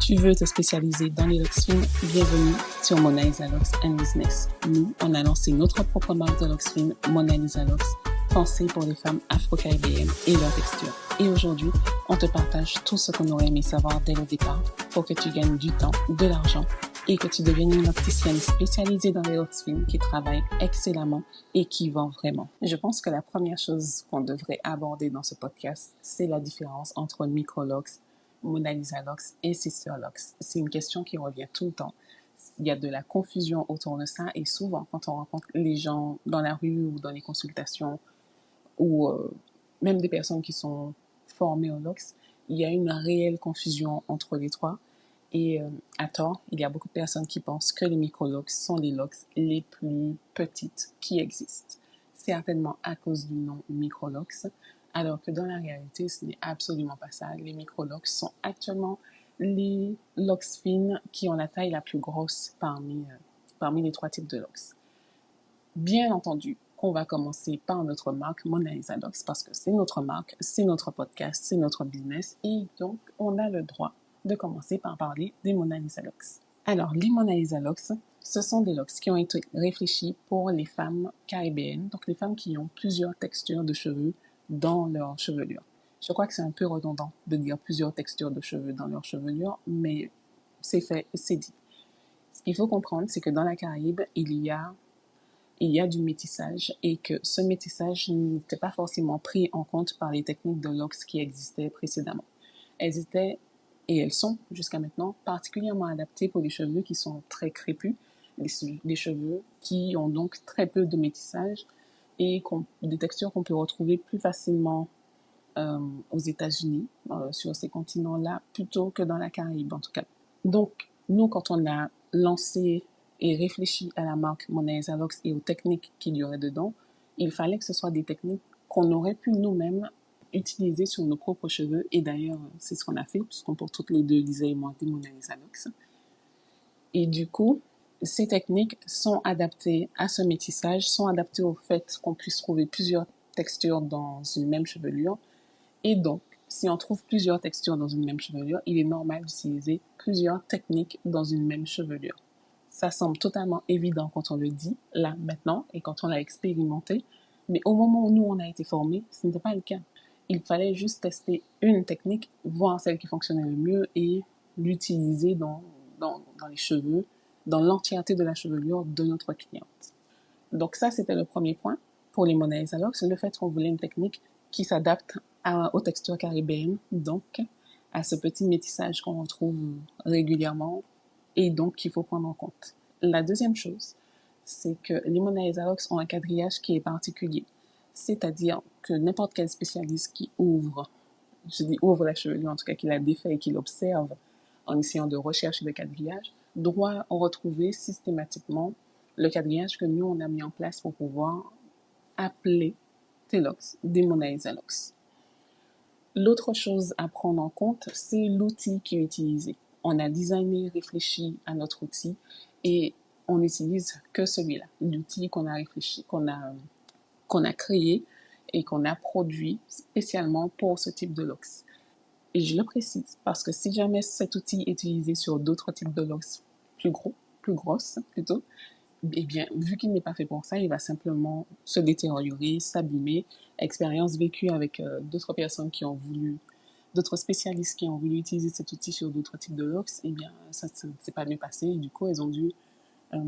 Tu veux te spécialiser dans les locks fines? Bienvenue sur Mona Lisa Locks and Business. Nous, on a lancé notre propre marque de locks fines, Mona Lisa Locks, pensée pour les femmes afro-caribéennes et leur texture. Et aujourd'hui, on te partage tout ce qu'on aurait aimé savoir dès le départ pour que tu gagnes du temps, de l'argent et que tu deviennes une opticienne spécialisée dans les locks fines qui travaille excellemment et qui vend vraiment. Je pense que la première chose qu'on devrait aborder dans ce podcast, c'est la différence entre micro-locks, Mona Lisa Locks et Sister Locks. C'est une question qui revient tout le temps. Il y a de la confusion autour de ça et souvent quand on rencontre les gens dans la rue ou dans les consultations ou même des personnes qui sont formées aux locks, il y a une réelle confusion entre les trois. Et à tort, il y a beaucoup de personnes qui pensent que les micro-locks sont les locks les plus petites qui existent. Certainement à cause du nom micro-locks, alors que dans la réalité, ce n'est absolument pas ça. Les micro-locks sont actuellement les locks fines qui ont la taille la plus grosse parmi les trois types de locks. Bien entendu, on va commencer par notre marque Mona Lisa Locks parce que c'est notre marque, c'est notre podcast, c'est notre business et donc on a le droit de commencer par parler des Mona Lisa Locks. Alors, les Mona Lisa Locks, ce sont des locks qui ont été réfléchis pour les femmes caribéennes, donc les femmes qui ont plusieurs textures de cheveux dans leur chevelure. Je crois que c'est un peu redondant de dire plusieurs textures de cheveux dans leur chevelure, mais c'est fait, c'est dit. Ce qu'il faut comprendre, c'est que dans la Caraïbe, il y a du métissage et que ce métissage n'était pas forcément pris en compte par les techniques de locks qui existaient précédemment. Elles étaient, et elles sont jusqu'à maintenant, particulièrement adaptées pour les cheveux qui sont très crépus, les cheveux qui ont donc très peu de métissage et des textures qu'on peut retrouver plus facilement aux États-Unis, sur ces continents-là, plutôt que dans la Caraïbe en tout cas. Donc, nous, quand on a lancé et réfléchi à la marque Mona Lisa Locks et aux techniques qu'il y aurait dedans, il fallait que ce soit des techniques qu'on aurait pu nous-mêmes utiliser sur nos propres cheveux. Et d'ailleurs, c'est ce qu'on a fait, puisqu'on porte toutes les deux, Lisa et moi, des Mona Lisa Locks. Et du coup, ces techniques sont adaptées à ce métissage, sont adaptées au fait qu'on puisse trouver plusieurs textures dans une même chevelure. Et donc, si on trouve plusieurs textures dans une même chevelure, il est normal d'utiliser plusieurs techniques dans une même chevelure. Ça semble totalement évident quand on le dit, là, maintenant, et quand on l'a expérimenté. Mais au moment où nous, on a été formés, ce n'était pas le cas. Il fallait juste tester une technique, voir celle qui fonctionnait le mieux et l'utiliser dans les cheveux, dans l'entièreté de la chevelure de notre cliente. Donc ça, c'était le premier point pour les Mona Lisa Locks, le fait qu'on voulait une technique qui s'adapte aux textures caribéennes, donc à ce petit métissage qu'on retrouve régulièrement et donc qu'il faut prendre en compte. La deuxième chose, c'est que les Mona Lisa Locks ont un quadrillage qui est particulier. C'est-à-dire que n'importe quel spécialiste qui ouvre la chevelure, en tout cas qui la défait et qui l'observe en essayant de rechercher le quadrillage, doit retrouver systématiquement le quadrillage que nous, on a mis en place pour pouvoir appeler tes locks des Mona Lisa Locks. L'autre chose à prendre en compte, c'est l'outil qui est utilisé. On a designé, réfléchi à notre outil et on n'utilise que celui-là. L'outil qu'on a réfléchi, qu'on a créé et qu'on a produit spécialement pour ce type de locks. Et je le précise parce que si jamais cet outil est utilisé sur d'autres types de locks plus grosses plutôt, eh bien, vu qu'il n'est pas fait pour ça, il va simplement se détériorer, s'abîmer. Expérience vécue avec d'autres spécialistes qui ont voulu utiliser cet outil sur d'autres types de locks, eh bien, ça ne s'est pas bien passé et du coup, elles ont dû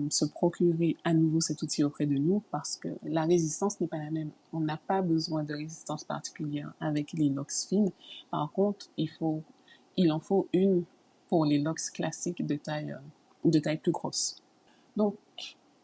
se procurer à nouveau cet outil auprès de nous parce que la résistance n'est pas la même. On n'a pas besoin de résistance particulière avec les locks fines. Par contre, il en faut une pour les locks classiques de taille plus grosse. Donc,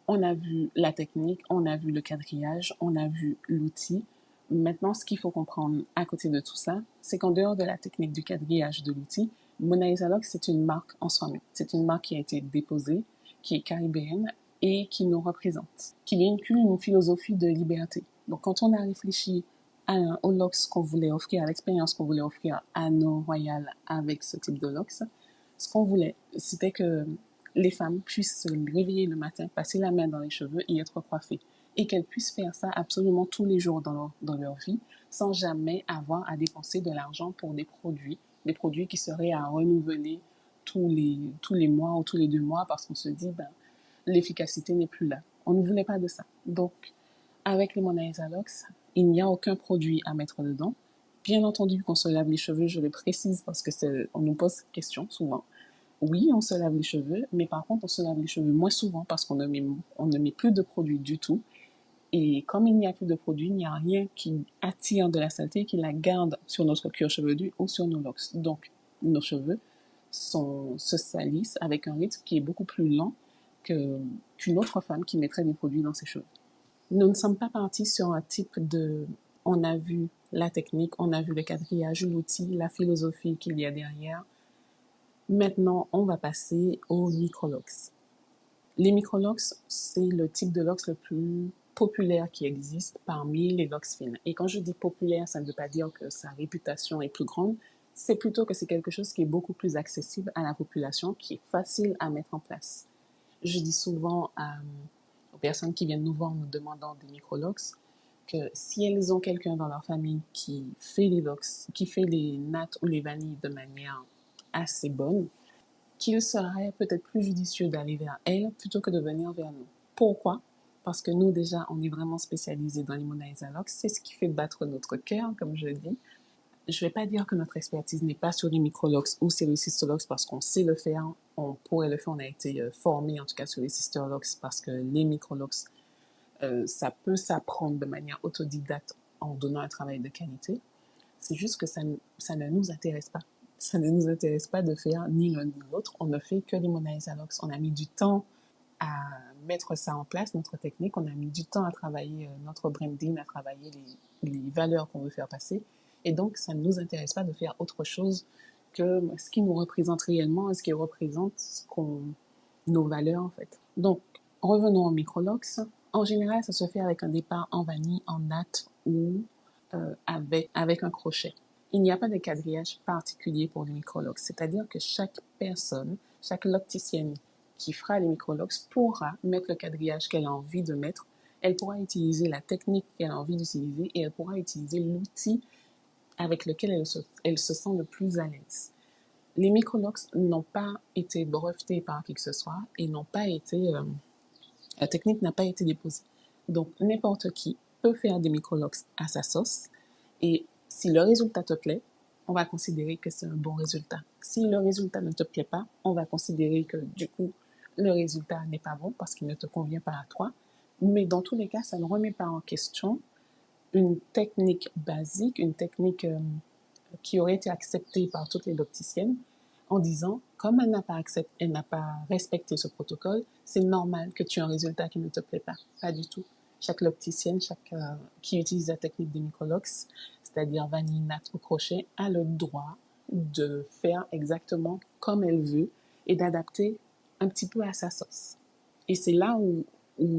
on a vu la technique, on a vu le quadrillage, on a vu l'outil. Maintenant, ce qu'il faut comprendre à côté de tout ça, c'est qu'en dehors de la technique du quadrillage de l'outil, Mona Lisa Locks, c'est une marque en soi-même. C'est une marque qui a été déposée, qui est caribéenne et qui nous représente, qui véhicule une philosophie de liberté. Donc, quand on a réfléchi aux locks qu'on voulait offrir, à l'expérience qu'on voulait offrir à nos royales avec ce type de locks, ce qu'on voulait, c'était que les femmes puissent se réveiller le matin, passer la main dans les cheveux et être coiffées. Et qu'elles puissent faire ça absolument tous les jours dans leur vie, sans jamais avoir à dépenser de l'argent pour des produits qui seraient à renouveler tous les mois ou tous les 2 mois parce qu'on se dit, l'efficacité n'est plus là. On ne voulait pas de ça. Donc, avec les Mona Lisa Locks, il n'y a aucun produit à mettre dedans. Bien entendu qu'on se lave les cheveux, je le précise parce que on nous pose cette question souvent. Oui, on se lave les cheveux, mais par contre, on se lave les cheveux moins souvent parce qu'on ne met plus de produit du tout. Et comme il n'y a plus de produit, il n'y a rien qui attire de la saleté, qui la garde sur notre cuir chevelu ou sur nos locks. Donc, nos cheveux se salissent avec un rythme qui est beaucoup plus lent qu'une autre femme qui mettrait des produits dans ses cheveux. Nous ne sommes pas partis sur un type de... On a vu la technique, on a vu le quadrillage, l'outil, la philosophie qu'il y a derrière. Maintenant, on va passer aux microlocks. Les microlocks, c'est le type de locks le plus populaire qui existe parmi les locks fines. Et quand je dis populaire, ça ne veut pas dire que sa réputation est plus grande, c'est plutôt que c'est quelque chose qui est beaucoup plus accessible à la population, qui est facile à mettre en place. Je dis souvent aux personnes qui viennent nous voir en nous demandant des microlocks que si elles ont quelqu'un dans leur famille qui fait les locks, qui fait les nattes ou les vanilles de manière assez bonne, qu'il serait peut-être plus judicieux d'aller vers elle plutôt que de venir vers nous. Pourquoi? Parce que nous, déjà, on est vraiment spécialisés dans les Mona Lisa Locks. C'est ce qui fait battre notre cœur, comme je dis. Je ne vais pas dire que notre expertise n'est pas sur les microlocks ou sur les sisterlocks parce qu'on sait le faire. On pourrait le faire. On a été formé, en tout cas, sur les sisterlocks parce que les microlocks, ça peut s'apprendre de manière autodidacte en donnant un travail de qualité. C'est juste que ça ne nous intéresse pas. Ça ne nous intéresse pas de faire ni l'un ni l'autre. On ne fait que les Mona Lisa Locks. On a mis du temps à mettre ça en place, notre technique. On a mis du temps à travailler notre branding, à travailler les valeurs qu'on veut faire passer. Et donc, ça ne nous intéresse pas de faire autre chose que ce qui nous représente réellement, ce qui représente nos valeurs, en fait. Donc, revenons aux microlocks. En général, ça se fait avec un départ en vanille, en natte ou avec un crochet. Il n'y a pas de quadrillage particulier pour les microlocks, c'est-à-dire que chaque personne, chaque locticienne qui fera les microlocks pourra mettre le quadrillage qu'elle a envie de mettre, elle pourra utiliser la technique qu'elle a envie d'utiliser et elle pourra utiliser l'outil avec lequel elle se sent le plus à l'aise. Les microlocks n'ont pas été brevetés par qui que ce soit et la technique n'a pas été déposée. Donc, n'importe qui peut faire des microlocks à sa sauce et si le résultat te plaît, on va considérer que c'est un bon résultat. Si le résultat ne te plaît pas, on va considérer que du coup, le résultat n'est pas bon parce qu'il ne te convient pas à toi. Mais dans tous les cas, ça ne remet pas en question une technique basique, une technique qui aurait été acceptée par toutes les locticiennes en disant, comme elle n'a pas respecté ce protocole, c'est normal que tu aies un résultat qui ne te plaît pas. Pas du tout. Chaque locticienne, qui utilise la technique des microlocks, c'est-à-dire vanille, natte ou crochet, a le droit de faire exactement comme elle veut et d'adapter un petit peu à sa sauce. Et c'est là où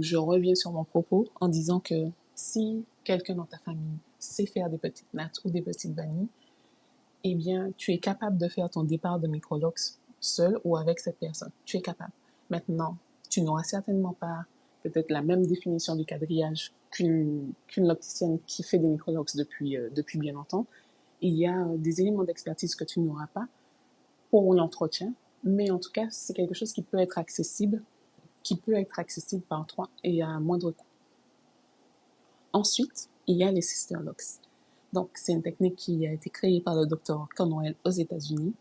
je reviens sur mon propos en disant que si quelqu'un dans ta famille sait faire des petites nattes ou des petites vanilles, eh bien, tu es capable de faire ton départ de microlocks seul ou avec cette personne. Tu es capable. Maintenant, tu n'auras certainement pas peut-être la même définition du quadrillage qu'une locticienne qui fait des microlocks depuis bien longtemps. Il y a des éléments d'expertise que tu n'auras pas pour l'entretien, mais en tout cas, c'est quelque chose qui peut être accessible par toi et à moindre coût. Ensuite, il y a les sisterlocks. Donc, c'est une technique qui a été créée par le Dr. Conwell aux États-Unis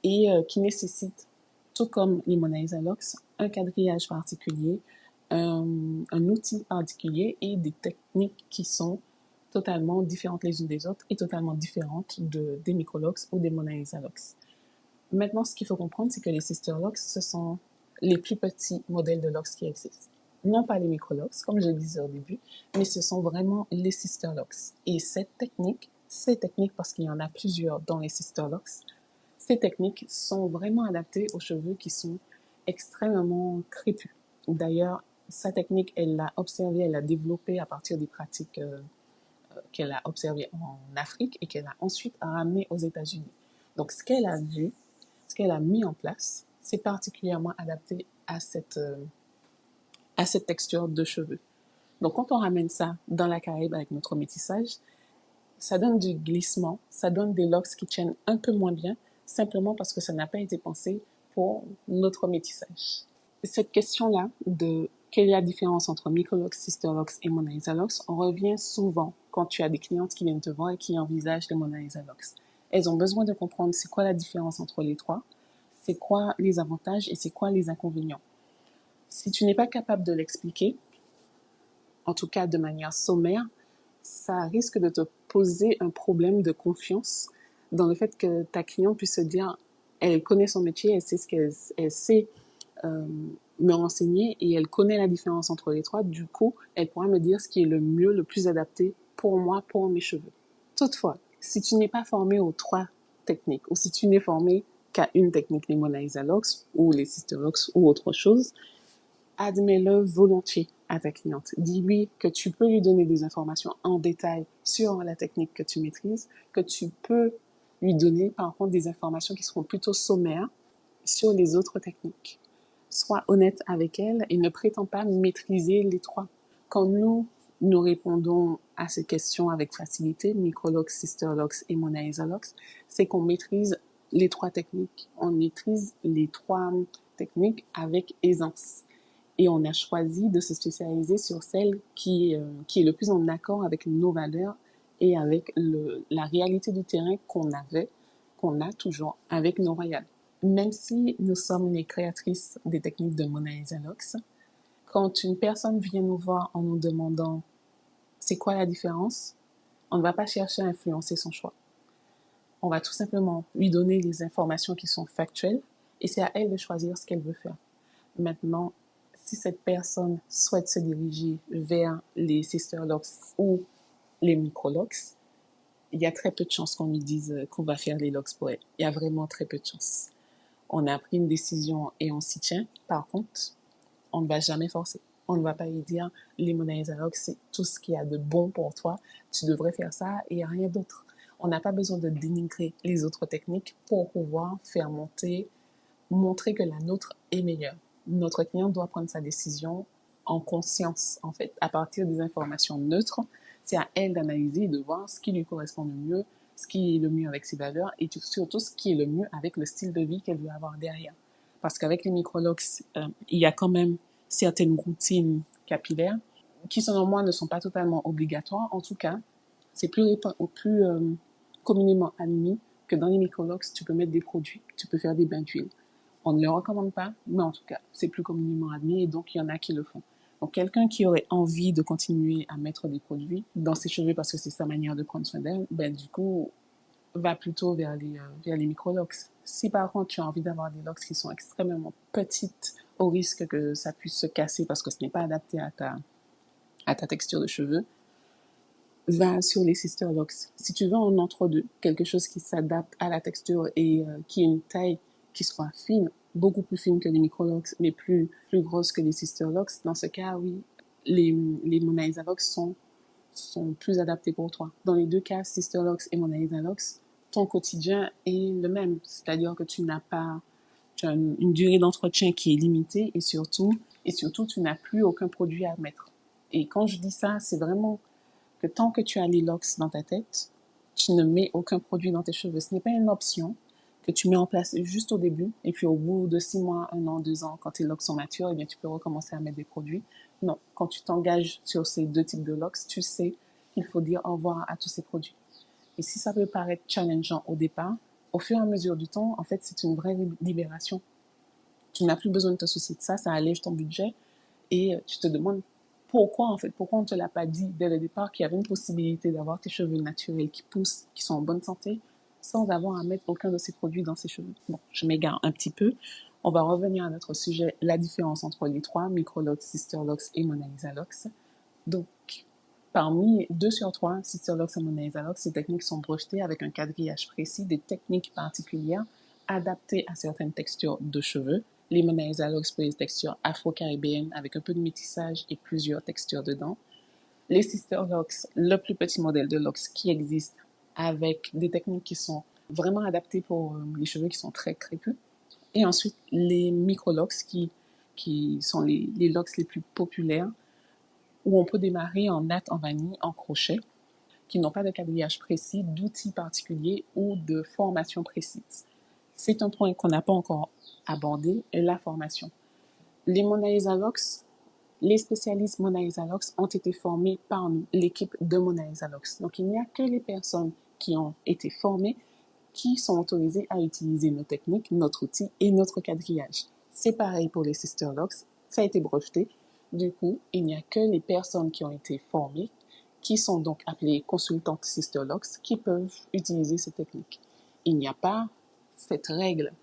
et qui nécessite, tout comme les Mona Lisa Locks, un quadrillage particulier, un outil particulier et des techniques qui sont totalement différentes les unes des autres et totalement différentes des microlocks ou des Mona Lisa Locks. Maintenant, ce qu'il faut comprendre, c'est que les sisterlocks, ce sont les plus petits modèles de locks qui existent. Non pas les microlocks, comme je le disais au début, mais ce sont vraiment les sisterlocks. Et ces techniques, parce qu'il y en a plusieurs dans les sisterlocks, ces techniques sont vraiment adaptées aux cheveux qui sont extrêmement crépus. D'ailleurs, sa technique, elle l'a observée, elle l'a développée à partir des pratiques qu'elle a observées en Afrique et qu'elle a ensuite ramenées aux États-Unis. Donc, ce qu'elle a vu, ce qu'elle a mis en place, c'est particulièrement adapté à cette texture de cheveux. Donc, quand on ramène ça dans la Caraïbe avec notre métissage, ça donne du glissement, ça donne des locks qui tiennent un peu moins bien, simplement parce que ça n'a pas été pensé pour notre métissage. Cette question-là de quelle est la différence entre Microlox, Sisterlox et Mona Lisa Lux, on revient souvent quand tu as des clientes qui viennent te voir et qui envisagent les Mona Lisa Lux. Elles ont besoin de comprendre c'est quoi la différence entre les trois, c'est quoi les avantages et c'est quoi les inconvénients. Si tu n'es pas capable de l'expliquer, en tout cas de manière sommaire, ça risque de te poser un problème de confiance dans le fait que ta cliente puisse se dire, elle connaît son métier, elle sait ce qu'elle elle sait me renseigner et elle connaît la différence entre les trois. Du coup, elle pourra me dire ce qui est le mieux, le plus adapté pour moi, pour mes cheveux. Toutefois, si tu n'es pas formé aux trois techniques ou si tu n'es formé qu'à une technique, les Mona Lisa Lux ou les Sisterlox ou autre chose, admets-le volontiers à ta cliente. Dis-lui que tu peux lui donner des informations en détail sur la technique que tu maîtrises, que tu peux lui donner par contre des informations qui seront plutôt sommaires sur les autres techniques. Sois honnête avec elle et ne prétends pas maîtriser les trois. Quand nous répondons à ces questions avec facilité, Microlox, Sisterlox et Mona Lisa Lux, c'est qu'on maîtrise les trois techniques. On maîtrise les trois techniques avec aisance. Et on a choisi de se spécialiser sur celle qui est le plus en accord avec nos valeurs et avec la réalité du terrain qu'on a toujours avec nos royales. Même si nous sommes les créatrices des techniques de Mona Lisa Lux, quand une personne vient nous voir en nous demandant c'est quoi la différence, on ne va pas chercher à influencer son choix. On va tout simplement lui donner les informations qui sont factuelles et c'est à elle de choisir ce qu'elle veut faire. Maintenant, si cette personne souhaite se diriger vers les Sisterlox ou les Microlox, il y a très peu de chances qu'on lui dise qu'on va faire les locks pour elle. Il y a vraiment très peu de chances. On a pris une décision et on s'y tient. Par contre, on ne va jamais forcer. On ne va pas lui dire les Mona Lisa Lux, c'est tout ce qu'il y a de bon pour toi. Tu devrais faire ça et rien d'autre. On n'a pas besoin de dénigrer les autres techniques pour pouvoir faire montrer que la nôtre est meilleure. Notre client doit prendre sa décision en conscience, en fait, à partir des informations neutres. C'est à elle d'analyser et de voir ce qui lui correspond le mieux, ce qui est le mieux avec ses valeurs et surtout ce qui est le mieux avec le style de vie qu'elle veut avoir derrière. Parce qu'avec les Microlox, il y a quand même certaines routines capillaires qui, selon moi, ne sont pas totalement obligatoires. En tout cas, c'est plus communément admis que dans les Microlox, tu peux mettre des produits, tu peux faire des bains d'huile. On ne le recommande pas, mais en tout cas, c'est plus communément admis et donc il y en a qui le font. Donc, quelqu'un qui aurait envie de continuer à mettre des produits dans ses cheveux parce que c'est sa manière de prendre soin d'elle, ben, du coup, va plutôt vers les Microlox. Si par contre, tu as envie d'avoir des locks qui sont extrêmement petites au risque que ça puisse se casser parce que ce n'est pas adapté à ta texture de cheveux, va sur les Sisterlox. Si tu veux en entre-deux, quelque chose qui s'adapte à la texture et qui ait une taille qui soit fine, beaucoup plus fine que les Microlox, mais plus grosse que les Sisterlox, dans ce cas, oui, les Mona Lisa Lux sont plus adaptés pour toi. Dans les deux cas, Sisterlox et Mona Lisa Lux, ton quotidien est le même. C'est-à-dire que tu as une durée d'entretien qui est limitée et surtout, tu n'as plus aucun produit à mettre. Et quand je dis ça, c'est vraiment que tant que tu as les locks dans ta tête, tu ne mets aucun produit dans tes cheveux. Ce n'est pas une option que tu mets en place juste au début et puis au bout de 6 mois, 1 an, 2 ans, quand tes locks sont matures, eh bien, tu peux recommencer à mettre des produits. Non, quand tu t'engages sur ces deux types de locks, tu sais qu'il faut dire au revoir à tous ces produits. Et si ça peut paraître challengeant au départ, au fur et à mesure du temps, en fait, c'est une vraie libération. Tu n'as plus besoin de te soucier de ça, ça allège ton budget et tu te demandes pourquoi on ne te l'a pas dit dès le départ qu'il y avait une possibilité d'avoir tes cheveux naturels qui poussent, qui sont en bonne santé, sans avoir à mettre aucun de ces produits dans ses cheveux. Bon, je m'égare un petit peu. On va revenir à notre sujet, la différence entre les trois, Microlox, Sisterlox et Mona Lisa Lux. Donc, parmi 2 sur 3, Sisterlox et Mona Lisa Lux, ces techniques sont brevetées avec un quadrillage précis, des techniques particulières adaptées à certaines textures de cheveux. Les Mona Lisa Lux pour les textures afro-caribéennes avec un peu de métissage et plusieurs textures dedans. Les Sisterlox, le plus petit modèle de locks qui existe avec des techniques qui sont vraiment adaptées pour les cheveux qui sont très crépus. Et ensuite, les Microlox qui sont les locks les plus populaires où on peut démarrer en natte, en vanille, en crochet, qui n'ont pas de quadrillage précis, d'outils particuliers ou de formation précise. C'est un point qu'on n'a pas encore abordé, la formation. Les Mona Lisa Lux, les spécialistes Mona Lisa Lux ont été formés par nous, l'équipe de Mona Lisa Lux. Donc, il n'y a que les personnes qui ont été formées qui sont autorisées à utiliser nos techniques, notre outil et notre quadrillage. C'est pareil pour les Sister Lux, ça a été breveté. Du coup, il n'y a que les personnes qui ont été formées, qui sont donc appelées consultantes Sister Lux, qui peuvent utiliser ces techniques. Il n'y a pas cette règle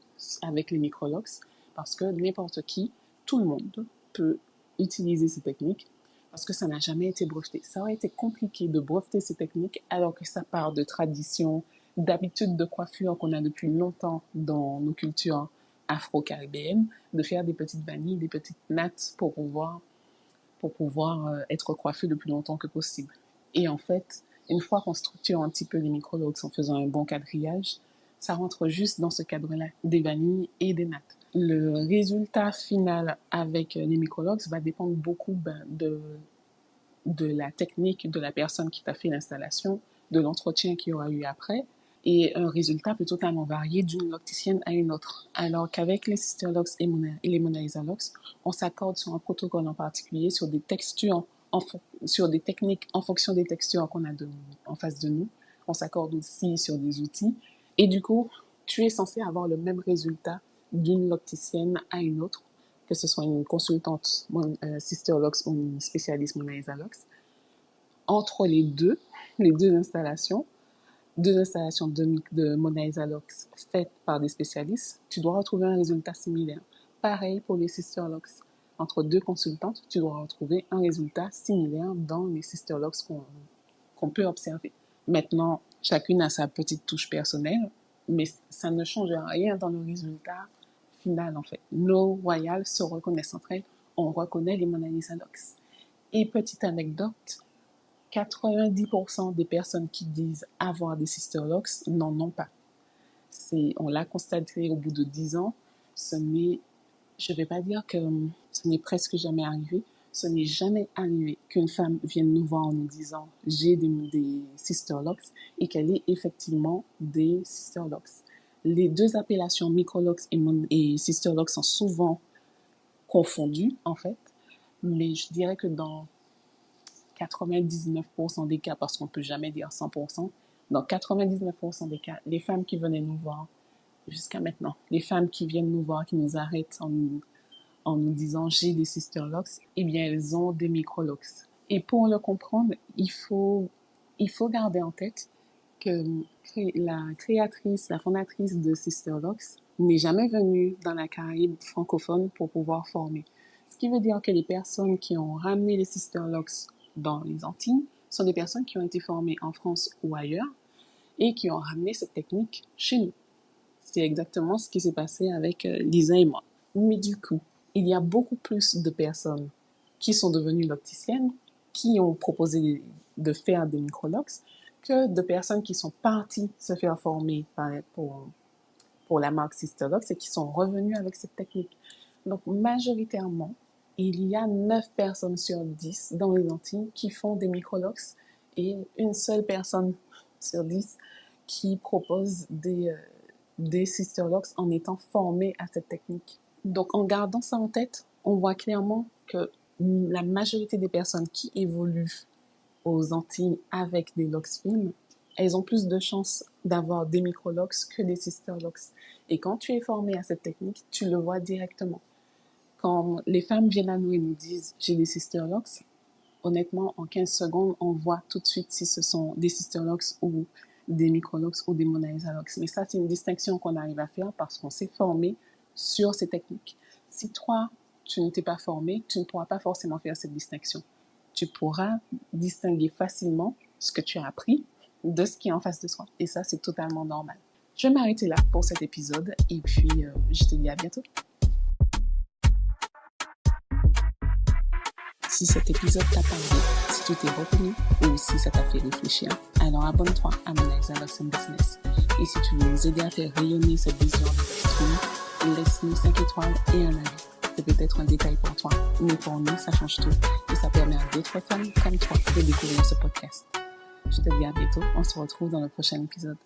avec les microlux parce que n'importe qui, tout le monde peut utiliser ces techniques parce que ça n'a jamais été breveté. Ça aurait été compliqué de breveter ces techniques alors que ça part de traditions, d'habitudes de coiffure qu'on a depuis longtemps dans nos cultures afro-caribéennes, de faire des petites vanilles, des petites nattes pour pouvoir être coiffé le plus longtemps que possible. Et en fait, une fois qu'on structure un petit peu les microlux en faisant un bon quadrillage, ça rentre juste dans ce cadre-là, des vanilles et des nattes. Le résultat final avec les microlux va dépendre beaucoup de la technique de la personne qui t'a fait l'installation, de l'entretien qu'il y aura eu après, et un résultat peut totalement varier d'une locticienne à une autre. Alors qu'avec les Sister Lux et les Mona Lisa Lux, on s'accorde sur un protocole en particulier, sur des textures, sur des techniques en fonction des textures qu'on a en face de nous. On s'accorde aussi sur des outils. Et du coup, tu es censé avoir le même résultat d'une locticienne à une autre, que ce soit une consultante Sister Lux ou une spécialiste Mona Lisa Lux. Entre les deux installations, de Mona Lisa Lux faites par des spécialistes, tu dois retrouver un résultat similaire. Pareil pour les Sister Lux. Entre deux consultantes, tu dois retrouver un résultat similaire dans les Sister Lux qu'on peut observer. Maintenant, chacune a sa petite touche personnelle, mais ça ne change rien dans le résultat final, en fait. Nos royales se reconnaissent entre elles. On reconnaît les Mona Lisa Lux. Et petite anecdote, 90% des personnes qui disent avoir des Sister Lux n'en ont pas. On l'a constaté au bout de 10 ans. Je ne vais pas dire que ce n'est presque jamais arrivé. Ce n'est jamais arrivé qu'une femme vienne nous voir en nous disant « j'ai des Sister Lux » et qu'elle ait effectivement des Sister Lux. Les deux appellations Microlux et Sister Lux sont souvent confondues, en fait. Mais je dirais que dans 99% des cas, parce qu'on ne peut jamais dire 100%, dans 99% des cas, les femmes qui venaient nous voir jusqu'à maintenant, les femmes qui viennent nous voir, qui nous arrêtent en nous disant « j'ai des Sister Lux », eh bien, elles ont des Microlux. Et pour le comprendre, il faut garder en tête que la créatrice, la fondatrice de Sister Lux n'est jamais venue dans la Caraïbe francophone pour pouvoir former. Ce qui veut dire que les personnes qui ont ramené les Sister Lux dans les Antilles sont des personnes qui ont été formées en France ou ailleurs et qui ont ramené cette technique chez nous. C'est exactement ce qui s'est passé avec Lisa et moi. Mais du coup, il y a beaucoup plus de personnes qui sont devenues locticiennes, qui ont proposé de faire des microlux, que de personnes qui sont parties se faire former pour la marque Sister Lux et qui sont revenues avec cette technique. Donc, majoritairement, il y a 9 personnes sur 10 dans les Antilles qui font des microlux et une seule personne sur 10 qui propose des Sister Lux en étant formée à cette technique. Donc, en gardant ça en tête, on voit clairement que la majorité des personnes qui évoluent aux Antilles avec des Lux Film, elles ont plus de chances d'avoir des microlux que des Sister Lux. Et quand tu es formé à cette technique, tu le vois directement. Quand les femmes viennent à nous et nous disent « j'ai des Sister Lux », honnêtement, en 15 secondes, on voit tout de suite si ce sont des Sister Lux ou des Microlux ou des Mona Lisa Lux. Mais ça, c'est une distinction qu'on arrive à faire parce qu'on s'est formé sur ces techniques. Si toi, tu ne t'es pas formé, tu ne pourras pas forcément faire cette distinction. Tu pourras distinguer facilement ce que tu as appris de ce qui est en face de soi. Et ça, c'est totalement normal. Je vais m'arrêter là pour cet épisode et puis je te dis à bientôt. Si cet épisode t'a parlé, si tu t'es reconnu ou si ça t'a fait réfléchir, alors abonne-toi à Mona Lisa Lux & Business. Et si tu veux nous aider à faire rayonner cette vision de l'esprit, laisse-nous 5 étoiles et un avis. C'est peut-être un détail pour toi, mais pour nous, ça change tout. Et ça permet à d'autres femmes comme toi de découvrir ce podcast. Je te dis à bientôt. On se retrouve dans le prochain épisode.